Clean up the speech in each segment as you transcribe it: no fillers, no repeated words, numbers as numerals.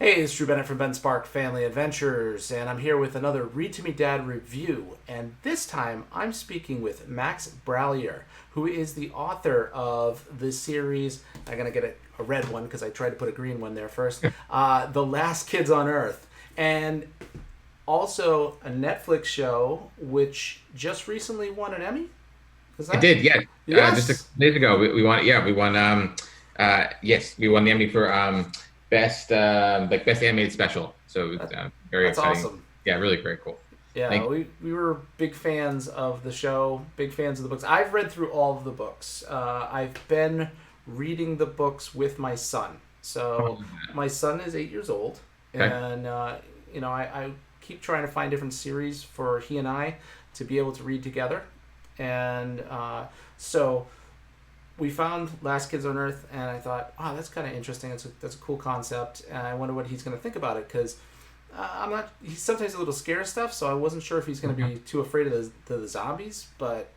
Hey, it's Drew Bennett from Ben Spark Family Adventures, and I'm here with another Read to Me Dad review. And this time I'm speaking with Max Brallier, who is the author of the series. I'm going to get a red one because I tried to put a green one there first. The Last Kids on Earth. And also a Netflix show which just recently won an Emmy. Is It that? did, yeah. Just a Yes. couple days ago, we won. Yeah, we won. Yes, we won the Emmy for best animated special. So it was That, very that's exciting. awesome. Yeah, really very cool. Yeah, Thank you. we were big fans of the show, big fans of the books. I've read through all of the books. I've been reading the books with my son. So my son is 8 years old, Okay. and I keep trying to find different series for he and I to be able to read together. And so we found Last Kids on Earth, and I thought, oh, that's kind of interesting. That's a cool concept, and I wonder what he's going to think about it because I'm not. He's sometimes a little scared of stuff, so I wasn't sure if he's going to be too afraid of the zombies. But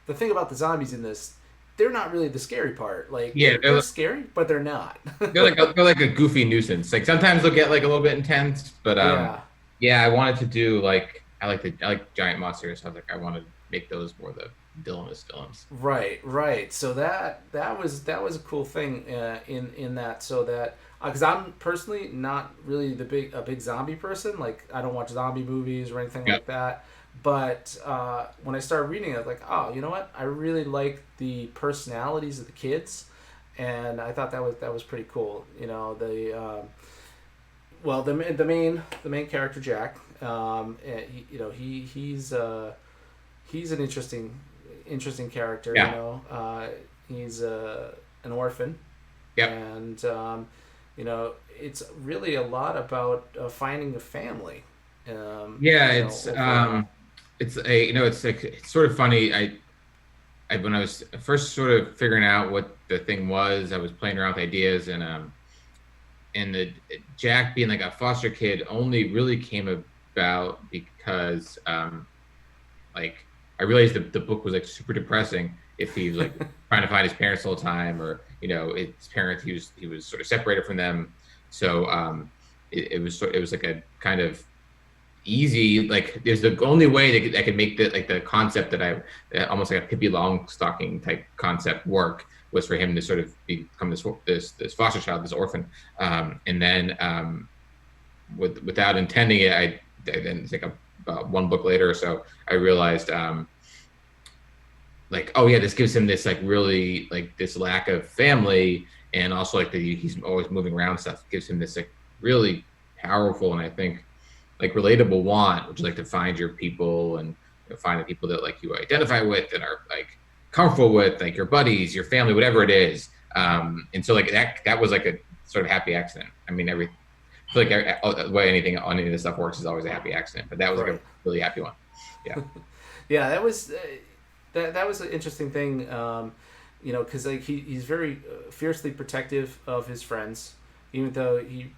the thing about the zombies in this, they're not really the scary part. Like Yeah, they're scary, but they're not. they're like a goofy nuisance. Like sometimes they'll get like a little bit intense, but Yeah. yeah, I wanted to do like I like giant monsters. So I was like I want to make those more the villainous villains. Right, right. So that was a cool thing in that. So that because I'm personally not really a big zombie person. Like I don't watch zombie movies or anything Yeah. like that. But when I started reading it, I was like, oh, you know what? I really like the personalities of the kids, and I thought that was pretty cool. The main character Jack. He's an interesting character. Yeah. He's an orphan, Yep. and it's really a lot about finding a family. Yeah, it's Overall. it's a it's like it's sort of funny. I when I was first sort of figuring out what the thing was, I was playing around with ideas, and the Jack being like a foster kid only really came about because like I realized the book was like super depressing if he was like trying to find his parents the whole time, or his parents he was sort of separated from them. So it was like a kind of easy, like there's the only way that I could make the concept that almost like a Pippi Longstocking type concept work was for him to sort of become this foster child, this orphan, and then without intending it, I then it's like about one book later or so, I realized like, oh yeah, this gives him this like really like this lack of family, and also like he's always moving around stuff gives him this like really powerful and I think like relatable want, which is like to find your people and find the people that like you identify with and are like comfortable with, like your buddies, your family, whatever it is. And so like that was like a sort of happy accident. I mean, I feel like the way anything on any of this stuff works is always a happy accident, but that was like a Right. really happy one. Yeah. Yeah, that was an interesting thing. Because like he's very fiercely protective of his friends, even though he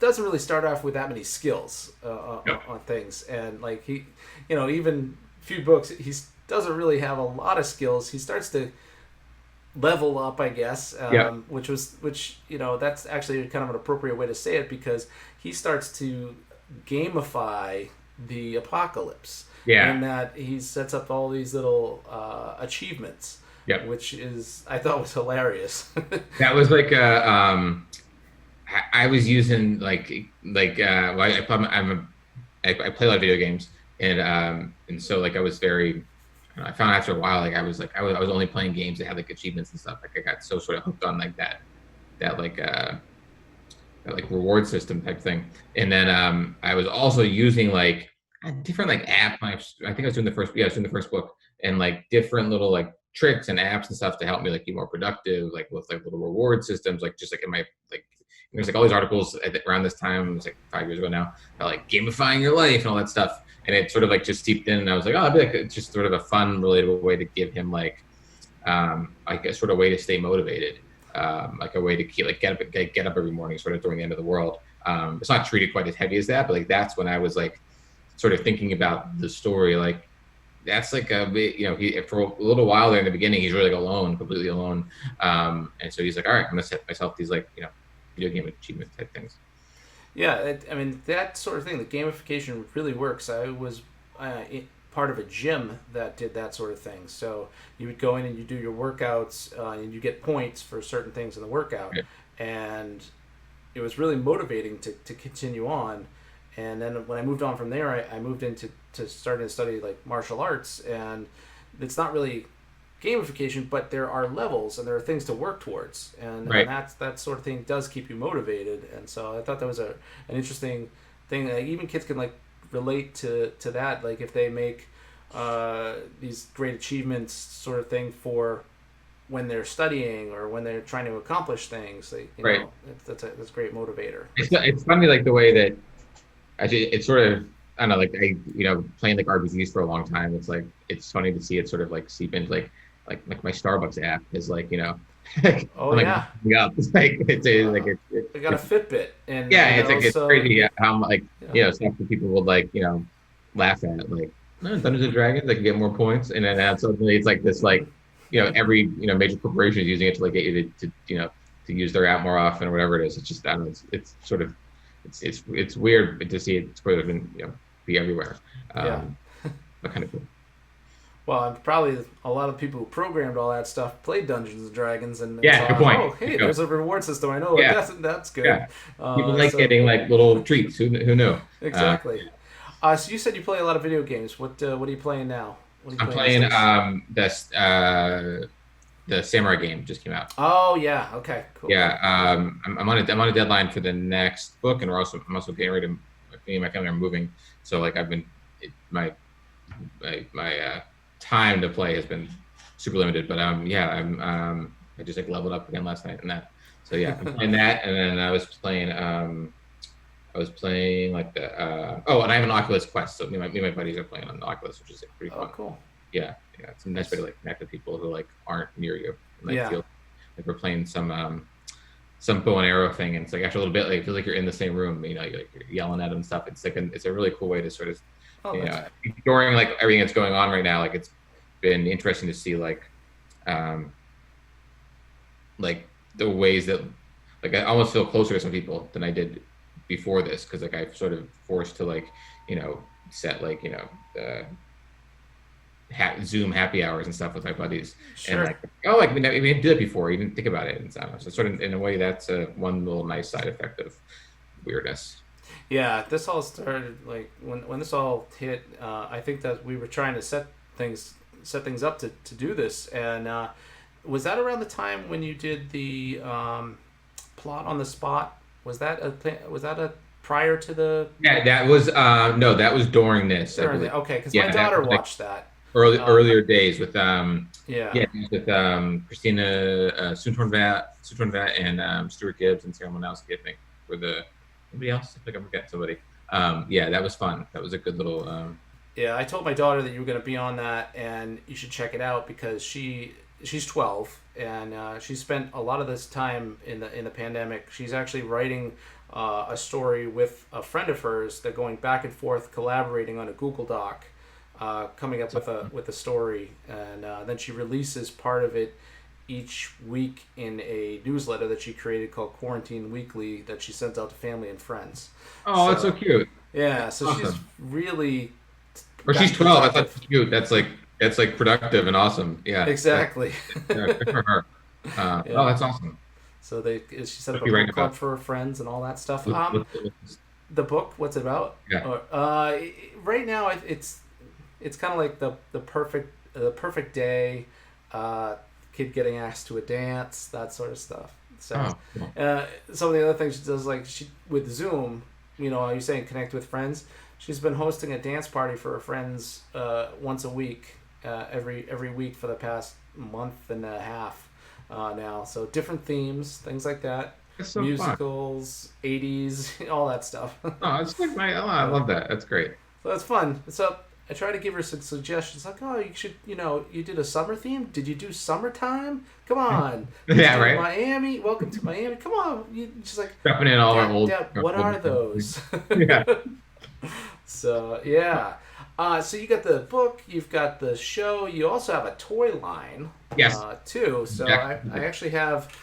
doesn't really start off with that many skills Yeah. on things, and like even few books, he doesn't really have a lot of skills. He starts to level up, I guess, Yeah. which that's actually kind of an appropriate way to say it because he starts to gamify the apocalypse Yeah. in that he sets up all these little achievements, Yep. which is I thought was hilarious. That was like I was using well, I play a lot of video games, and so like I was very I found after a while like I was only playing games that had like achievements and stuff. Like I got so sort of hooked on like that like that like reward system type thing. And then I was also using like a different like app. I think I was doing the first I was doing the first book, and like different little like tricks and apps and stuff to help me like be more productive, like with like little reward systems, like just like in my like there's like all these articles around this time, it was like 5 years ago now, about like gamifying your life and all that stuff. And it sort of like just seeped in, and I was like, oh, it'd be like it's just sort of a fun, relatable way to give him like a sort of way to stay motivated, like a way to keep like get up every morning, sort of during the end of the world. It's not treated quite as heavy as that, but like that's when I was like sort of thinking about the story, like that's like a bit, he for a little while there in the beginning, he's really like alone, completely alone. And so he's like, all right, I'm gonna set myself these like, video game achievement type things. Yeah, I mean that sort of thing. The gamification really works. I was part of a gym that did that sort of thing. So you would go in and you do your workouts, and you get points for certain things in the workout, Yeah. and it was really motivating to continue on. And then when I moved on from there, I moved into starting to study like martial arts, and it's not really gamification, but there are levels and there are things to work towards, and Right. that sort of thing does keep you motivated. And so I thought that was an interesting thing. Like, even kids can like relate to that. Like if they make these great achievements sort of thing for when they're studying or when they're trying to accomplish things, they, Right. that's a great motivator. It's funny like the way that actually it's sort of I don't know like playing like RPGs for a long time. It's like it's funny to see it sort of like seep into like my Starbucks app is like I'm Oh like yeah, up. It's like I got a Fitbit, and yeah, it's like it's so crazy how like yeah. stuff that people would like laugh at like Dungeons and Dragons they can get more points and then suddenly it's like this like every major corporation is using it to like get you to to use their app more often or whatever it is. It's just I don't know. It's sort of it's weird to see it sort of be everywhere. Yeah. But kind of cool. Well, and probably a lot of people who programmed all that stuff played Dungeons and Dragons and Yeah, good thought, point. oh, hey, there's a reward system. I know Yeah. that's good. Yeah. People like So getting like little treats. Who knew? exactly. So you said you play a lot of video games. What are you playing now? What are you I'm playing these playing days? the Samurai game just came out. Oh yeah. Okay. Cool. Yeah, I'm on a deadline for the next book, and I'm also getting ready to. Me and my family are moving, so like I've been my time to play has been super limited. But yeah, I just like leveled up again last night and that. So yeah, I'm playing that, and then I was playing like and I have an Oculus Quest, so me and my buddies are playing on the Oculus, which is like, pretty fun. Oh, cool. Yeah, it's a nice way to like connect with people who like aren't near you. And, like, Yeah. feel like we're playing some bow and arrow thing, and it's like after a little bit, like it feels like you're in the same room. You're yelling at them and stuff. It's like it's a really cool way to sort of during like everything that's going on right now. Like it's been interesting to see like the ways that like I almost feel closer to some people than I did before this because like I've sort of forced to like set like Zoom happy hours and stuff with my buddies. Sure. And like we didn't do that before. You didn't think about it and stuff. So sort of in a way that's one little nice side effect of weirdness. Yeah, this all started like when this all hit. I think that we were trying to set things up to do this, and was that around the time when you did the plot on the spot? Was that a prior to the? Yeah, that was no, that was during this. Okay, because my daughter watched that. Earlier days with yeah with Christina Soontornvat and Stuart Gibbs and Sarah Monowski, I think, were the anybody else? I think I forget somebody. Yeah, that was fun. That was a good little. Yeah, I told my daughter that you were going to be on that, and you should check it out because she's 12 and she spent a lot of this time in the pandemic. She's actually writing a story with a friend of hers. They're going back and forth, collaborating on a Google Doc. Coming up with a story, and then she releases part of it each week in a newsletter that she created called Quarantine Weekly that she sends out to family and friends. Oh, that's so cute. Yeah, so awesome. She's really. Or she's 12. I thought cute. That's like productive and awesome. Yeah. Exactly. Yeah, good for her. Yeah. Oh, that's awesome. So she set up a book club for her friends and all that stuff. The book, what's it about? Yeah. Right now it's kind of like the perfect day, kid getting asked to a dance, that sort of stuff. So cool. Some of the other things she does, like with Zoom, you're saying connect with friends. She's been hosting a dance party for her friends once a week, every week for the past month and a half now. So different themes, things like that. That's so musicals, fun. 80s, all that stuff. It's like I love that. That's great. So that's fun. So I try to give her some suggestions, like, oh, you should, you did a summer theme. Did you do summertime? Come on. Yeah, right. Miami. Welcome to Miami. Come on. She's like, jumping in all our old. Dad, what are those? Yeah. So yeah. So you got the book. You've got the show. You also have a toy line. Yes. Too. So I actually have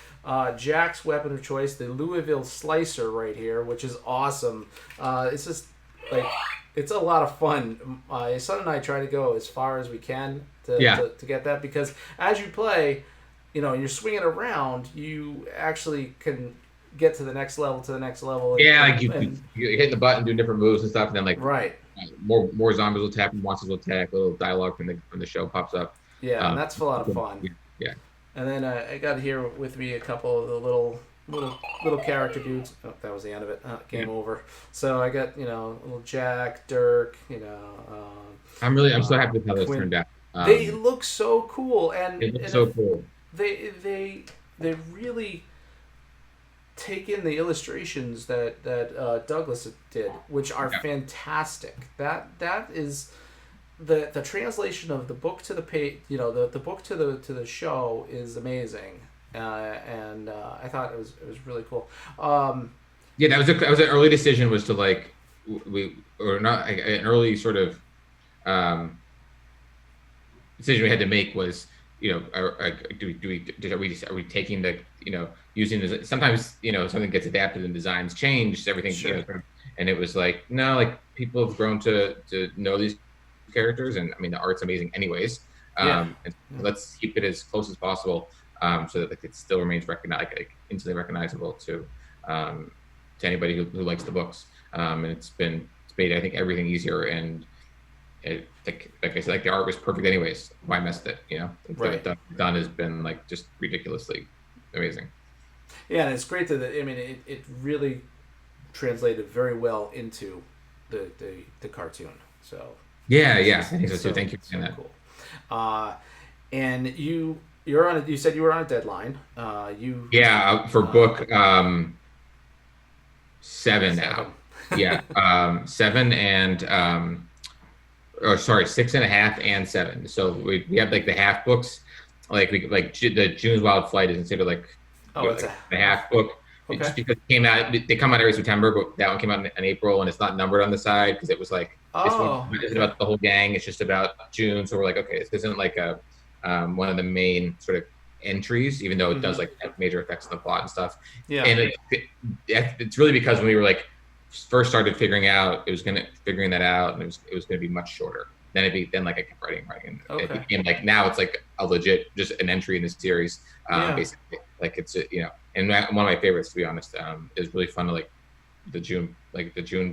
Jack's weapon of choice, the Louisville Slicer, right here, which is awesome. It's just like it's a lot of fun. My son and I try to go as far as we can to get that, because as you play, you're swinging around, you actually can get to the next level, you hit the button, doing different moves and stuff, and then right. More zombies will attack, monsters will attack, a little dialogue from the show pops up. Yeah, and that's a lot of fun. Yeah. And then I got here with me a couple of the little character dudes. Oh, that was the end of it. Game over. So I got little Jack, Dirk. I'm so happy with how those turned out. They look so cool, and they look so cool. They really take in the illustrations that Douglas did, which are fantastic. That is the translation of the book to the page. The book to the show is amazing, and I thought it was really cool. That was an early decision, was to an early sort of decision we had to make was, are we taking the, using this, sometimes, something gets adapted and designs change, everything, sure. And it was like, no, like people have grown to know these characters, and I mean, the art's amazing anyways. And let's keep it as close as possible, so that it still remains instantly recognizable to anybody who likes the books. And it's made, I think, everything easier, and like I said, the art was perfect anyways. Why messed it? Right. Done has been just ridiculously amazing. Yeah, and it's great that it really translated very well into the cartoon. So yeah, I think so too. Thank you for saying that. Cool. And you're on. You said you were on a deadline. For book 7 now. Yeah, 7 and 6.5 and 7. So we have the half books, the June's Wild Flight is considered the half book. Okay. Just because they come out every September, but that one came out in April, and it's not numbered on the side because it was it isn't about the whole gang, it's just about June. So we're like, okay, this isn't one of the main sort of entries, even though it does have major effects on the plot and stuff. Yeah. And it's really because when we were first started figuring that out, and it was going to be much shorter. Then I kept writing, and it became now it's a legit, just an entry in this series, basically. It's and one of my favorites, to be honest. It was really fun to the June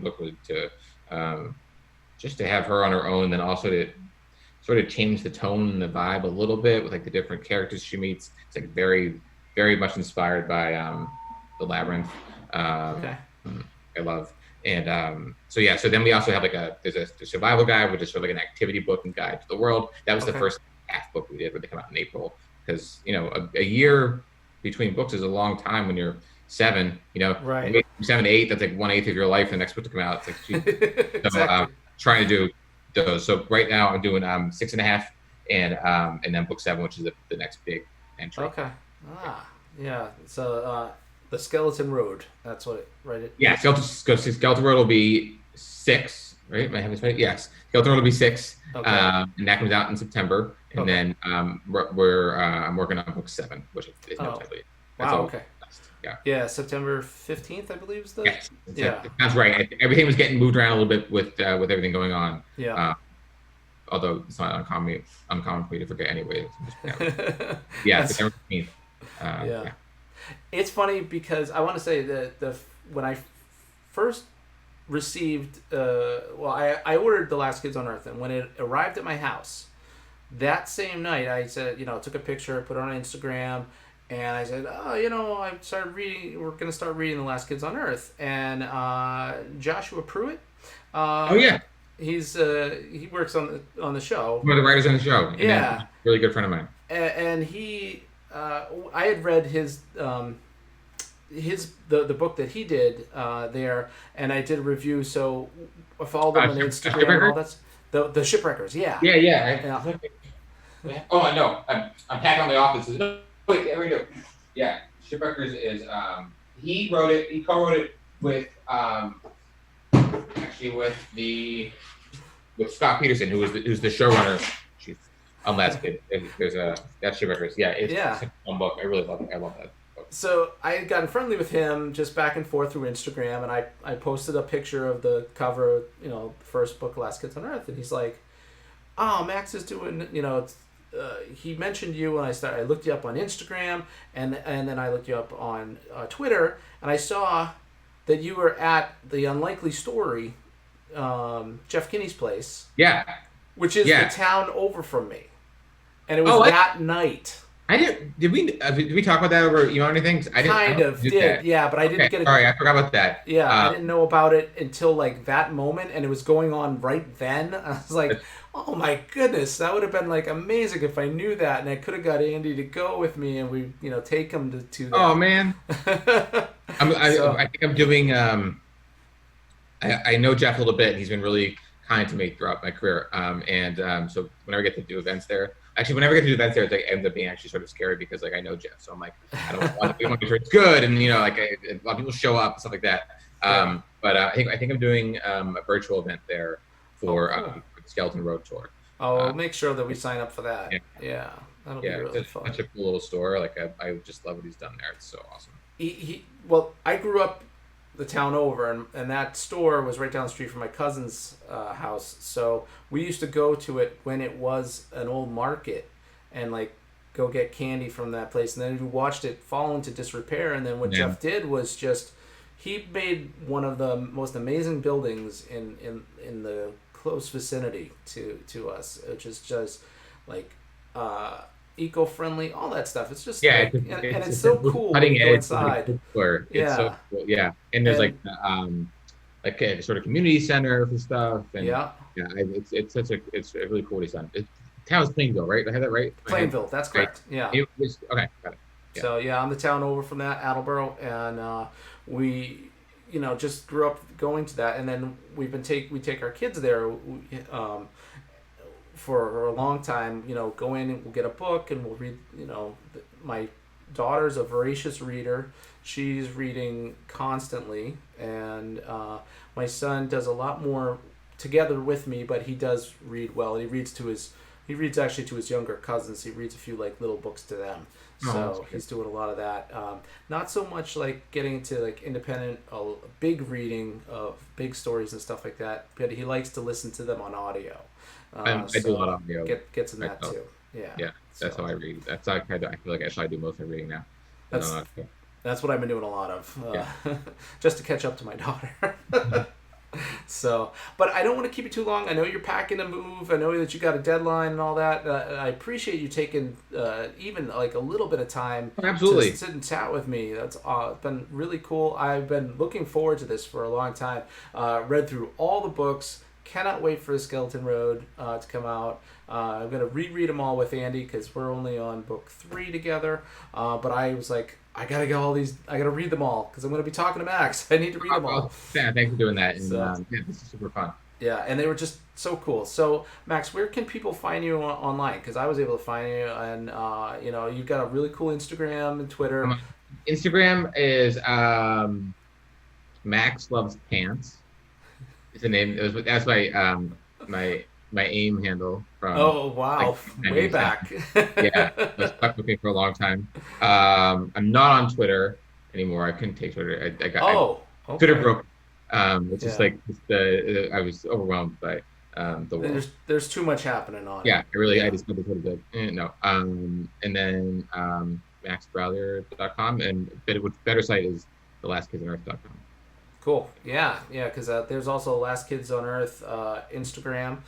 book was to just to have her on her own, and then also to sort of change the tone and the vibe a little bit with the different characters she meets. It's very, very much inspired by the Labyrinth. I love. And so then we also have there's a survival guide, which is sort of an activity book and guide to the world. That was the first half book we did, where they come out in April, because a year between books is a long time when you're 7. Right. 7 to 8, that's 1/8 of your life. The next book to come out, it's Exactly. So trying to do those. So right now I'm doing 6.5, and then book 7, which is the next big entry. Okay. Yeah. So the Skeleton Road. That's what Yeah, Skeleton Road will be 6, right? Am I having this right? Yes. Skeleton Road will be 6. Okay. And that comes out in September. And then I'm working on book 7, which is no title yet. Wow. Okay. Yeah. Yeah. September 15th, I believe, is the. Yes. Yeah. That's right. Everything was getting moved around a little bit with everything going on. Yeah. Although it's not uncommon for me to forget anyway. Yeah. September 15th. Yeah. It's funny because I want to say that when I first received, I ordered The Last Kids on Earth, and when it arrived at my house, that same night I said, took a picture, put it on Instagram, and I said, I started reading. We're gonna start reading The Last Kids on Earth, and Joshua Pruett. He works on the show. One of the writers on the show. Yeah. Really good friend of mine. And he. I had read his the book that he did there, and I did a review. So I followed him on Instagram and all that. The Shipwreckers, yeah. Yeah. Oh, I know. I'm packing on the office. Wait, there we go. Yeah, Shipwreckers is he wrote it. He co-wrote it with with Scott Peterson, who's the showrunner. On Last Kid, that's Shipwreckers. Yeah, it's a fun book. I really love it. I love that book. so I had gotten friendly with him just back and forth through Instagram, and I posted a picture of the cover, the first book, Last Kids on Earth, and he's like, "Oh, Max is doing, he mentioned you, and I looked you up on Instagram, and then I looked you up on Twitter, and I saw that you were at the Unlikely Story, Jeff Kinney's place, which is the town over from me, and it was that night." I didn't. Did we talk about that over email or anything? I did. Yeah, but I didn't get it. Sorry, I forgot about that. Yeah, I didn't know about it until like that moment, and it was going on right then. I was like, "Oh my goodness, that would have been like amazing if I knew that, and I could have got Andy to go with me, and we, take him to that." Oh man, I think I'm doing. I know Jeff a little bit, and he's been really kind to me throughout my career. So whenever I get to do events there. Actually, whenever I get to do events there, it ends up being actually sort of scary because I know Jeff, so I'm like, I don't want to make sure it's good, and a lot of people show up and stuff like that. But I think I'm doing a virtual event there for the Skeleton Road Tour. We'll make sure that we sign up for that. Yeah, that'll be really fun. It's such a cool little store. Like I just love what he's done there. It's so awesome. Well, I grew up the town over, and that store was right down the street from my cousin's house, so we used to go to it when it was an old market and like go get candy from that place, and then we watched it fall into disrepair, and then what Jeff did was he made one of the most amazing buildings in the close vicinity to us, which is just like eco-friendly, all that stuff. It's just it's so cool when you go inside. It's so cool. Yeah, and there's like a sort of community center for stuff. And it's a really cool design. Town's Plainville, right? I have that right? Plainville, that's correct. Right. Yeah. Okay, got it. Yeah. So I'm the town over from that, Attleboro, and we just grew up going to that, and then we take our kids there. For a long time, go in and we'll get a book and we'll read, my daughter's a voracious reader. She's reading constantly, and my son does a lot more together with me, but he does read well. He reads actually to his younger cousins. He reads a few like little books to them. So he's doing a lot of that. Not so much like getting into like independent, big reading of big stories and stuff like that, but he likes to listen to them on audio. I do a lot of audio. Gets in that too. Yeah. That's how I read. That's how I feel like I do most of my reading now. That's what I've been doing a lot of, just to catch up to my daughter. So, but I don't want to keep you too long. I know you're packing to move. I know that you got a deadline and all that. I appreciate you taking even like a little bit of time to sit and chat with me. That's been really cool. I've been looking forward to this for a long time. Read through all the books. Cannot wait for the Skeleton Road to come out. I'm going to reread them all with Andy because we're only on book 3 together. But I was like, I got to get all these. I got to read them all because I'm going to be talking to Max. I need to read them all. Yeah, thanks for doing that. And this is super fun. Yeah, and they were just so cool. So, Max, where can people find you online? Because I was able to find you, and you've got a really cool Instagram and Twitter. Instagram is Max Loves Pants. It's the name. That's my AIM handle from. Oh wow! Way back. Yeah, I was stuck with me for a long time. I'm not on Twitter anymore. I couldn't take Twitter. I got Twitter broke. It's just like I was overwhelmed by the world. There's too much happening on. Yeah, I just got the Twitter no. And then maxbrallier.com, and better site is thelastkidsonEarth.com. Cool. Yeah, because there's also Last Kids on Earth Instagram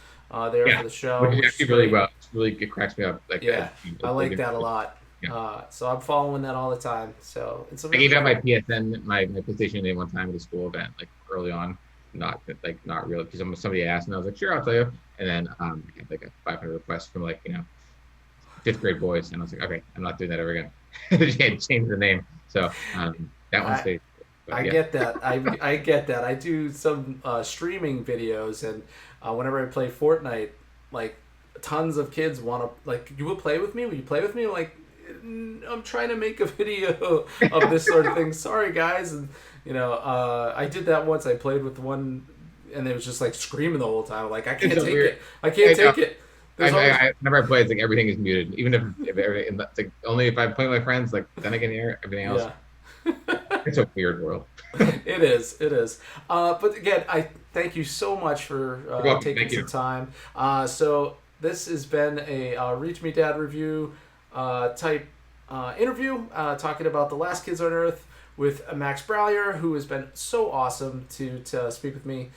there for the show. Which is actually really well. It cracks me up. I like that a lot. Yeah. So I'm following that all the time. So it's. I gave out my PSN, my PlayStation name one time at a school event, like early on. Not really, because somebody asked, and I was like, sure, I'll tell you. And then I had like a 500 request from 5th grade boys, and I was like, okay, I'm not doing that ever again. She had to change the name. So that one stayed. I get that. I get that. I do some streaming videos, and whenever I play Fortnite, like tons of kids want to you will play with me. Will you play with me? Like, I'm trying to make a video of this sort of thing. Sorry, guys. And I did that once. I played with one, and they was just like screaming the whole time. Like, I can't take it. I can't take it. There's always whenever I play, it's like everything is muted. Even if everything, it's like only if I play with my friends. Like then I can hear everything else. yeah. It's a weird world. It is. It is. But again, I thank you so much for You're welcome. taking Thank some you. time. So this has been a Reach Me Dad review type interview talking about The Last Kids on Earth with Max Brallier, who has been so awesome to speak with me.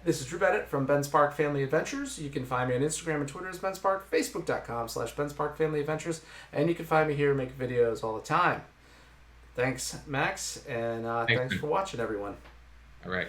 This is Drew Bennett from Ben Spark Family Adventures. You can find me on Instagram and Twitter as Ben Spark, Facebook.com/Ben Spark Family Adventures, and you can find me here making videos all the time. Thanks, Max, and Thanks, thanks man. for watching, everyone. All right.